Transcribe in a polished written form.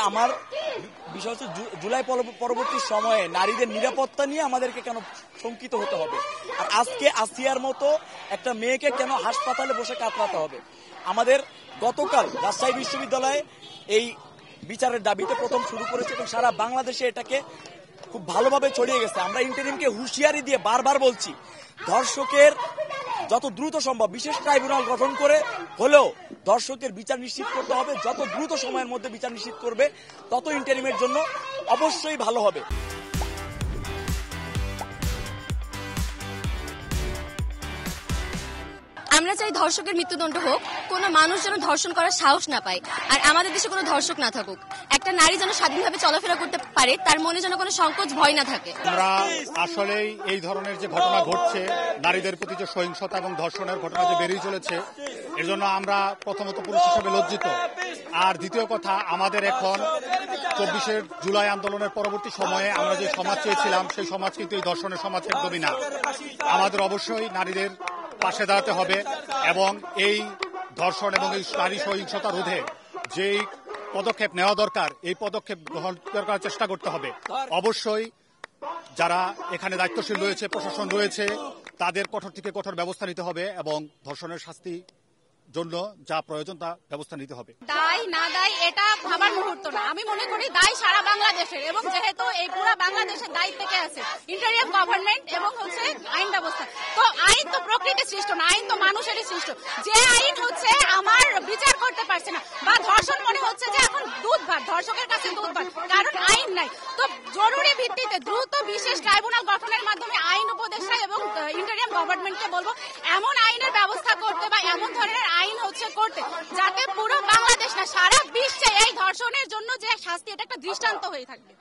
আমার বিষয় হচ্ছে জুলাই পরবর্তী সময়ে নারীদের নিরাপত্তা নিয়ে আমাদেরকে কেন শঙ্কিত হতে হবে, আর আজকে আসিয়ার মতো একটা মেয়েকে কেন হাসপাতালে বসে কাতরাতে হবে। আমাদের গতকাল রাজশাহী বিশ্ববিদ্যালয়ে এই বিচারের দাবিতে প্রথম শুরু করেছে এবং সারা বাংলাদেশে এটাকে খুব ভালোভাবে ছড়িয়ে গেছে। আমরা ইন্টারিমকে হুঁশিয়ারি দিয়ে বারবার বলছি, ধর্ষকের যত দ্রুত সম্ভব বিশেষ ট্রাইব্যুনাল গঠন করে হলেও ধর্ষকের বিচার নিশ্চিত করতে হবে। যত দ্রুত সময়ের মধ্যে বিচার নিশ্চিত করবে তত ইন্টারিমের জন্য অবশ্যই ভালো হবে। আমরা চাই ধর্ষকের মৃত্যুদণ্ড হোক, কোনো মানুষ যেন ধর্ষণ করার সাহস না পায়, আর আমাদের দেশে কোনো ধর্ষক না থাকুক। একটা নারী যেন স্বাধীনভাবে চলাফেরা করতে পারে, তার মনে যেন কোনো সংকোচ ভয় না থাকে। আমরা আসলেই এই ধরনের যে ঘটনা ঘটছে, নারীদের প্রতি যে সহিংসতা এবং ধর্ষণের ঘটনা যে বেড়েই চলেছে, এর জন্য আমরা প্রথমত পুরুষ হিসেবে লজ্জিত। আর দ্বিতীয় কথা, আমাদের এখন 24 জুলাই আন্দোলনের পরবর্তী সময়ে আমরা যে সমাজ চেয়েছিলাম, সেই সমাজ কিন্তু এই ধর্ষণের সমাজ একদমই না। আমাদের অবশ্যই নারীদের পাশে দাঁড়াতে হবে এবং এই ধর্ষণ এবং এই নারী সহিংসতা রোধে যেই পদক্ষেপ নেওয়া দরকার, এই পদক্ষেপ গ্রহণ করার চেষ্টা করতে হবে। অবশ্যই যারা এখানে দায়িত্বশীল রয়েছে, প্রশাসন রয়েছে, তাদের কঠোর থেকে কঠোর ব্যবস্থা নিতে হবে এবং ধর্ষণের শাস্তি জন্য যা প্রয়োজন তা ব্যবস্থা নিতে হবে। দায় না দায় এটা ভাবার মুহূর্ত না, আমি মনে করি দায় সারা বাংলাদেশের, এবং যেহেতু এই পুরো বাংলাদেশের দায়িত্ব থেকে আছে ইন্টারিম গভর্নমেন্ট এবং হচ্ছে আইন ব্যবস্থা। তো আইন তো প্রকৃতির সৃষ্ট না, আইন তো মানুষেরই সৃষ্ট। যে আইন হচ্ছে আমার বিচার করতে পারছে না বা ধর্ষণ মনে হচ্ছে যে এখন দুধ ভাত, ধর্ষকের কাছে দুধ ভাত, কারণ আইন নাই। তো জরুরি ভিত্তিতে দ্রুত বিশেষ ট্রাইব্যুনাল গঠনের মাধ্যমে আইন উপদেষ্টা এবং ইন্টারিম গভর্নমেন্টকে বলবো এমন আইনের ব্যবস্থা করতে বা এমন ধরনের আইন হচ্ছে করতে, যাতে পুরো বাংলাদেশ না সারা বিশ্বে এই ধর্ষণের জন্য যে শাস্তি, এটা একটা দৃষ্টান্ত হয়ে থাকবে।